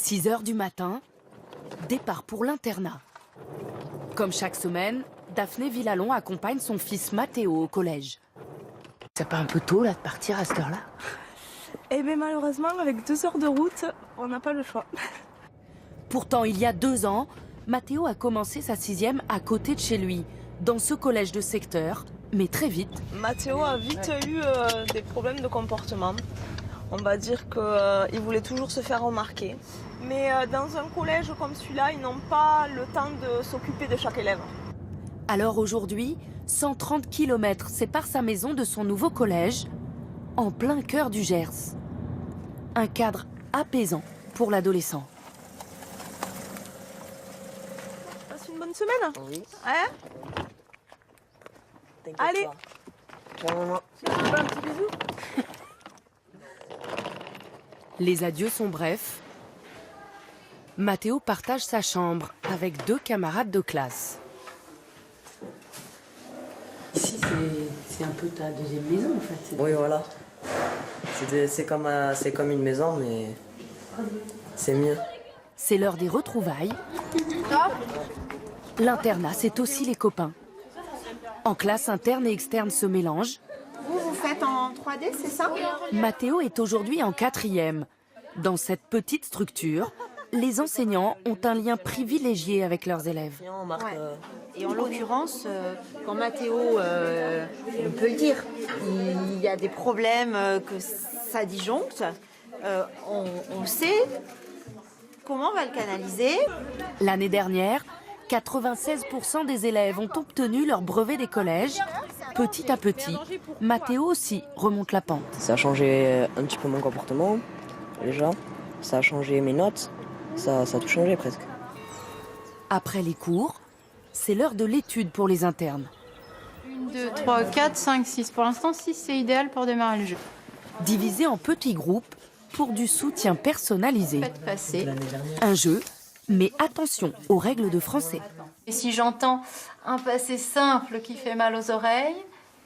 6 heures du matin, départ pour l'internat. Comme chaque semaine, Daphné Villalon accompagne son fils Mathéo au collège. C'est pas un peu tôt là de partir à cette heure-là? Eh bien malheureusement, avec 2 heures de route, on n'a pas le choix. Pourtant, il y a 2 ans, Mathéo a commencé sa 6e à côté de chez lui, dans ce collège de secteur, mais très vite. Mathéo a vite eu des problèmes de comportement. On va dire qu'il voulait toujours se faire remarquer. Mais dans un collège comme celui-là, ils n'ont pas le temps de s'occuper de chaque élève. Alors aujourd'hui, 130 km séparent sa maison de son nouveau collège, en plein cœur du Gers. Un cadre apaisant pour l'adolescent. Passe une bonne semaine. Oui. Hein? Allez. Ciao, maman. Un petit bisou. Les adieux sont brefs. Mathéo partage sa chambre avec 2 camarades de classe. Ici, c'est un peu ta deuxième maison, en fait. Oui, voilà. C'est comme une maison, mais c'est mieux. C'est l'heure des retrouvailles. L'internat, c'est aussi les copains. En classe, interne et externe se mélangent. Vous faites en 3D, c'est ça? Mathéo est aujourd'hui en 4e. Dans cette petite structure, les enseignants ont un lien privilégié avec leurs élèves. On marque, Ouais. Et en l'occurrence, quand Mathéo, on peut le dire, il y a des problèmes que ça disjoncte, on sait comment on va le canaliser. L'année dernière, 96% des élèves ont obtenu leur brevet des collèges. Petit à petit, Mathéo aussi remonte la pente. Ça a changé un petit peu mon comportement, déjà. Ça a changé mes notes. Ça a tout changé presque. Après les cours, c'est l'heure de l'étude pour les internes. 1, 2, 3, 4, 5, 6. Pour l'instant, 6, c'est idéal pour démarrer le jeu. Divisés en petits groupes pour du soutien personnalisé. Faites passer. Un jeu, mais attention aux règles de français. Et si j'entends un passé simple qui fait mal aux oreilles,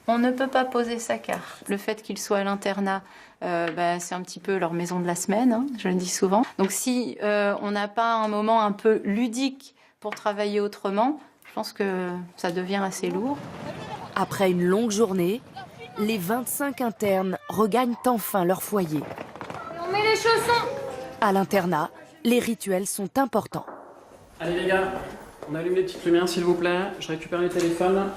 on ne peut pas poser sa carte. Le fait qu'ils soient à l'internat, c'est un petit peu leur maison de la semaine, hein, je le dis souvent. Donc si on n'a pas un moment un peu ludique pour travailler autrement, je pense que ça devient assez lourd. Après une longue journée, les 25 internes regagnent enfin leur foyer. On met les chaussons. À l'internat, les rituels sont importants. Allez les gars, on allume les petites lumières s'il vous plaît, je récupère les téléphones.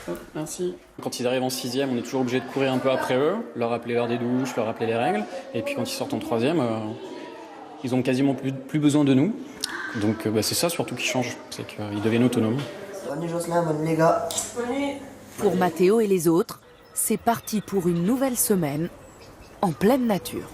Hop, merci. Quand ils arrivent en 6e, on est toujours obligé de courir un peu après eux, leur rappeler l'heure des douches, leur rappeler les règles. Et puis quand ils sortent en 3e, ils ont quasiment plus besoin de nous. Donc c'est ça surtout qui change, c'est qu'ils deviennent autonomes. Bonne nuit Jocelyn, bonne nuit les gars. Pour Mathéo et les autres, c'est parti pour une nouvelle semaine en pleine nature.